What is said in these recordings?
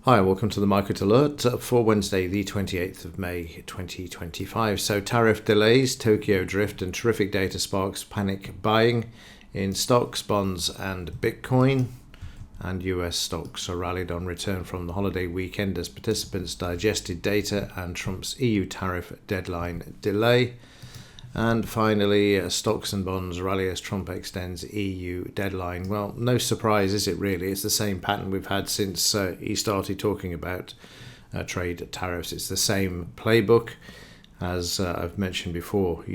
Hi, welcome to the Market Alert for Wednesday, the 28th of May 2025. So, tariff delays, Tokyo drift, and terrific data sparks panic buying in stocks, bonds, and Bitcoin. And US stocks are rallied on return from the holiday weekend as participants digested data and Trump's EU tariff deadline delay. And finally, stocks and bonds rally as Trump extends EU deadline. Well, no surprise, is it really? It's the same pattern we've had since he started talking about trade tariffs. It's the same playbook. As I've mentioned before,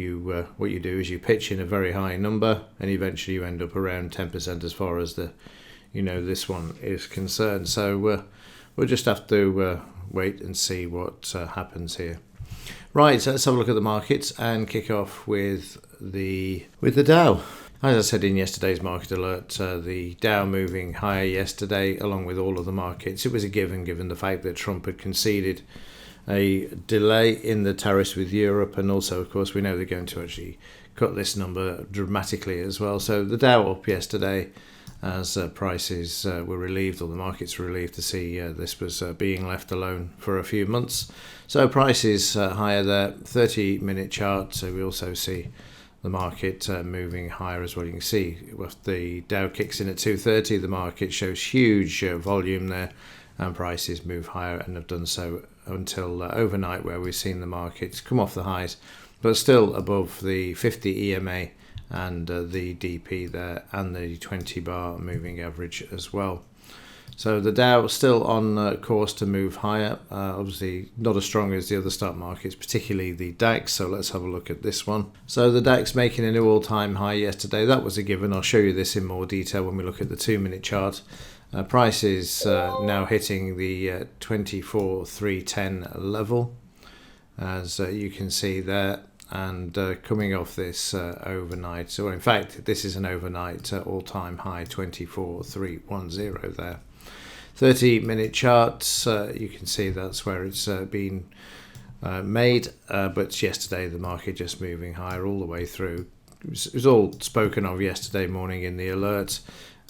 what you do is you pitch in a very high number and eventually you end up around 10% as far as this one is concerned. So we'll just have to wait and see what happens here. Right, so let's have a look at the markets and kick off with the Dow. As I said in yesterday's market alert, the Dow moving higher yesterday along with all of the markets. It was a given the fact that Trump had conceded a delay in the tariffs with Europe, and also, of course, we know they're going to actually cut this number dramatically as well. So the Dow up yesterday as prices were relieved, or the markets were relieved to see this was being left alone for a few months. So prices higher there, 30-minute chart. So we also see the market moving higher as well. You can see if the Dow kicks in at 230, the market shows huge volume there, and prices move higher and have done so until overnight, where we've seen the markets come off the highs, but still above the 50 EMA and the DP there, and the 20-bar moving average as well. So the Dow still on course to move higher, obviously not as strong as the other stock markets, particularly the DAX. So let's have a look at this one. So the DAX making a new all-time high yesterday. That was a given. I'll show you this in more detail when we look at the 2-minute chart. Prices now hitting the 24,310 level, as you can see there. And coming off this overnight, so in fact this is an overnight all-time high, 24,310 there. 30-minute charts, you can see that's where it's been made, but yesterday the market just moving higher all the way through. It was all spoken of yesterday morning in the alert,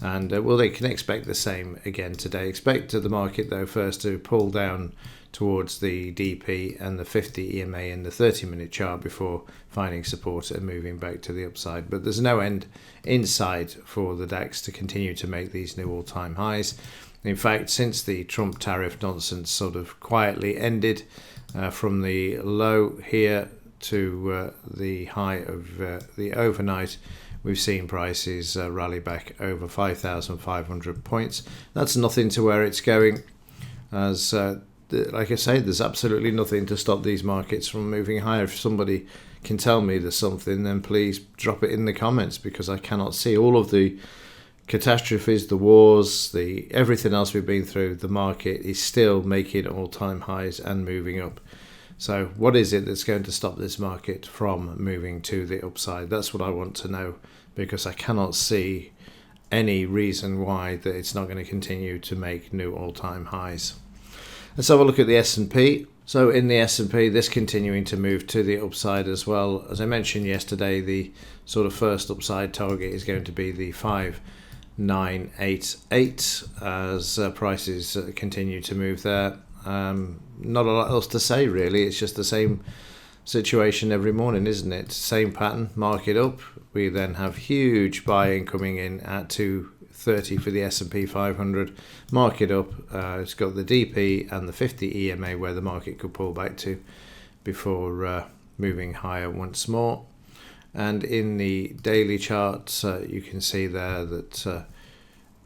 and they can expect the same again today. Expect the market though first to pull down towards the DP and the 50 EMA in the 30-minute chart before finding support and moving back to the upside. But there's no end in sight for the DAX to continue to make these new all-time highs. In fact, since the Trump tariff nonsense sort of quietly ended, from the low here to the high of the overnight, we've seen prices rally back over 5,500 points. That's nothing to where it's going, as like I say, there's absolutely nothing to stop these markets from moving higher. If somebody can tell me there's something, then please drop it in the comments, because I cannot see all of the catastrophes, the wars, everything else we've been through. The market is still making all-time highs and moving up. So what is it that's going to stop this market from moving to the upside? That's what I want to know, because I cannot see any reason why that it's not going to continue to make new all-time highs. Let's have a look at the S&P. So in the S&P, this continuing to move to the upside as well. As I mentioned yesterday, the sort of first upside target is going to be the 5988 as prices continue to move there. Not a lot else to say really. It's just the same situation every morning, isn't it? Same pattern, market up. We then have huge buying coming in at 230 for the S&P 500, market up. It's got the DP and the 50 EMA where the market could pull back to before moving higher once more. And in the daily charts, you can see there that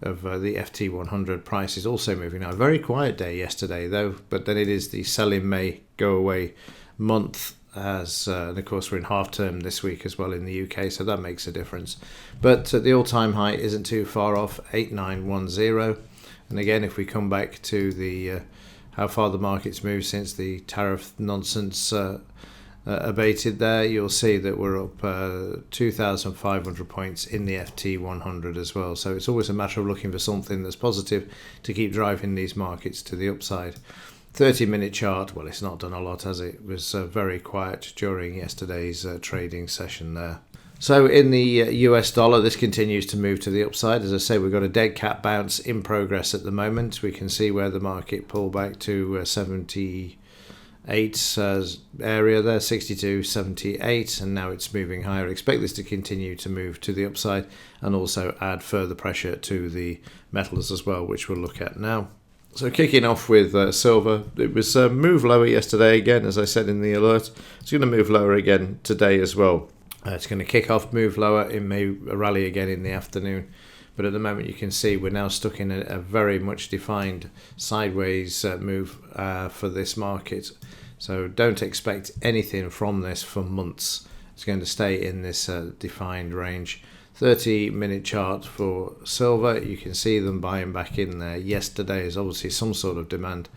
of the FT100 price is also moving now. A very quiet day yesterday though, but then it is the sell in May, go away month, as and of course we're in half term this week as well in the UK, so that makes a difference. But the all-time high isn't too far off, 8910. And again, if we come back to the how far the market's moved since the tariff nonsense abated there, you'll see that we're up 2,500 points in the FT100 as well. So it's always a matter of looking for something that's positive to keep driving these markets to the upside. 30-minute chart, well, it's not done a lot, has it? It was very quiet during yesterday's trading session there. So in the US dollar, this continues to move to the upside. As I say, we've got a dead cat bounce in progress at the moment. We can see where the market pulled back to 78 area there, 62, 78, and now it's moving higher. I expect this to continue to move to the upside and also add further pressure to the metals as well, which we'll look at now. So kicking off with silver, it was move lower yesterday again, as I said in the alert. It's going to move lower again today as well. It's going to kick off, move lower. It may rally again in the afternoon. But at the moment, you can see we're now stuck in a very much defined sideways move for this market. So don't expect anything from this for months. It's going to stay in this defined range. 30-minute chart for silver. You can see them buying back in there. Yesterday is obviously some sort of demand.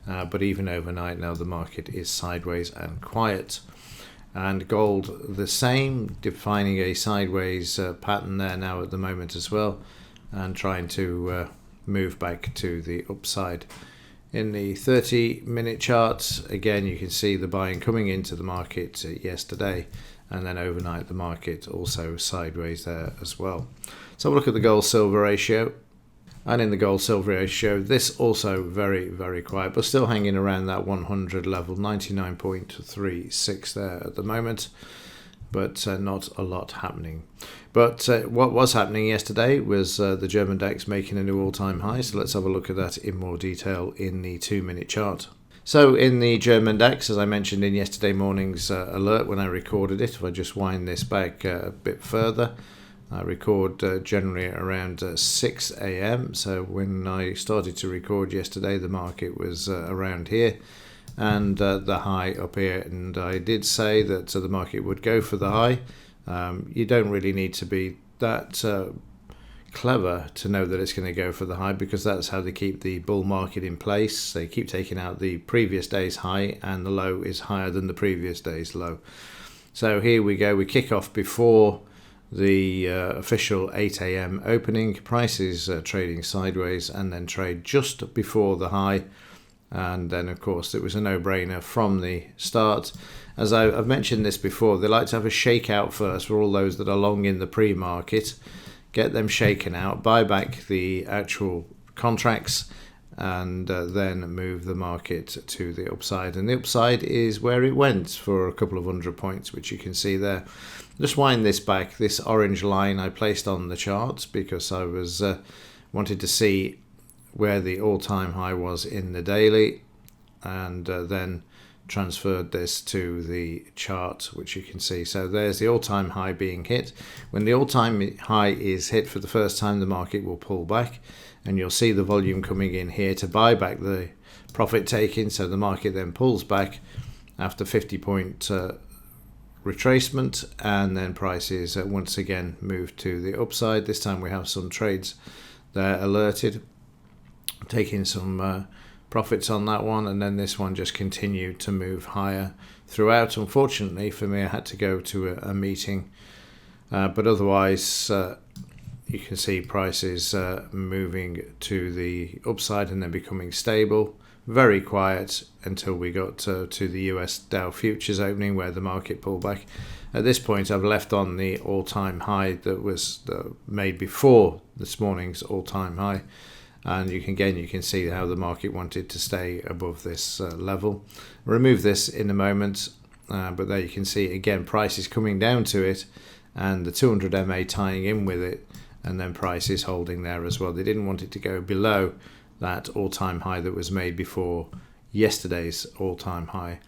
But even overnight now, the market is sideways and quiet. And gold the same, defining a sideways pattern there now at the moment as well, and trying to move back to the upside. In the 30-minute chart, again you can see the buying coming into the market yesterday, and then overnight the market also sideways there as well. So have a look at the gold silver ratio. And in the gold silver ratio, this also very, very quiet, but still hanging around that 100 level, 99.36 there at the moment, but not a lot happening. But what was happening yesterday was the German DAX making a new all-time high. So let's have a look at that in more detail in the 2-minute chart. So in the German DAX, as I mentioned in yesterday morning's alert when I recorded it, if I just wind this back a bit further, I record generally around 6 a.m. So when I started to record yesterday, the market was around here and the high up here. And I did say that the market would go for the high. You don't really need to be that clever to know that it's going to go for the high, because that's how they keep the bull market in place. They keep taking out the previous day's high, and the low is higher than the previous day's low. So here we go. We kick off before the official 8 a.m. opening. Prices trading sideways and then trade just before the high, and then of course it was a no-brainer from the start. As I've mentioned this before, they like to have a shakeout first for all those that are long in the pre-market, get them shaken out, buy back the actual contracts, and then move the market to the upside. And the upside is where it went for a couple of 100 points, which you can see there. Just wind this back. This orange line I placed on the chart because I was wanted to see where the all-time high was in the daily, and then transferred this to the chart, which you can see. So there's the all-time high being hit. When the all-time high is hit for the first time, the market will pull back, and you'll see the volume coming in here to buy back the profit taking. So the market then pulls back after 50-point retracement, and then prices once again move to the upside. This time we have some trades there alerted, taking some profits on that one, and then this one just continued to move higher throughout. Unfortunately for me, I had to go to a meeting, but otherwise you can see prices moving to the upside and then becoming stable. Very quiet until we got to the US Dow futures opening, where the market pulled back. At this point, I've left on the all-time high that was made before this morning's all-time high, and you can see how the market wanted to stay above this level. Remove this in a moment, but there you can see again prices coming down to it, and the 200 MA tying in with it, and then prices holding there as well. They didn't want it to go below that all-time high that was made before yesterday's all-time high.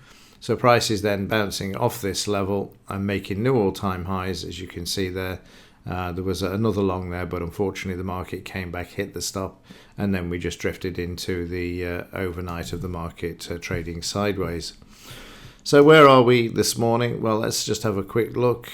So prices then bouncing off this level and making new all-time highs, as you can see there. There was another long there, but unfortunately the market came back, hit the stop, and then we just drifted into the overnight of the market trading sideways. So where are we this morning? Well, let's just have a quick look,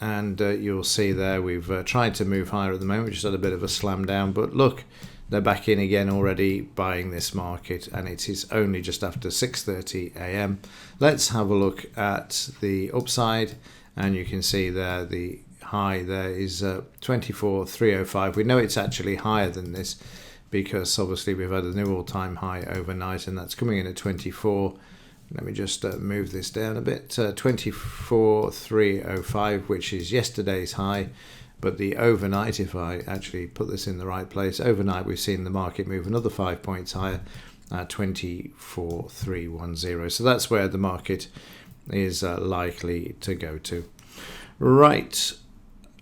and you'll see there we've tried to move higher at the moment. We just had a bit of a slam down, but look, they're back in again already buying this market, and it is only just after 6:30 a.m. Let's have a look at the upside, and you can see there the high there is 24,305. We know it's actually higher than this because obviously we've had a new all-time high overnight, and that's coming in at 24 Let me just move this down a bit. 24,305, which is yesterday's high. But the overnight, if I actually put this in the right place, overnight we've seen the market move another 5 points higher at 24,310. So that's where the market is likely to go to. Right,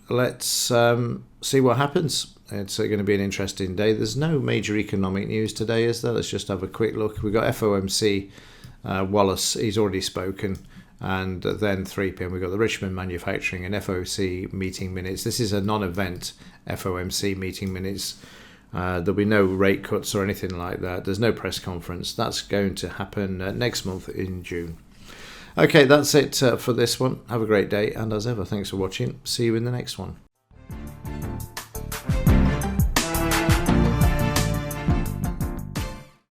let's see what happens. It's going to be an interesting day. There's no major economic news today, is there? Let's just have a quick look. We've got FOMC, Wallace, he's already spoken. And then 3 p.m. we've got the Richmond Manufacturing and FOMC meeting minutes. This is a non-event FOMC meeting minutes. There'll be no rate cuts or anything like that. There's no press conference. That's going to happen next month in June. Okay, that's it for this one. Have a great day. And as ever, thanks for watching. See you in the next one.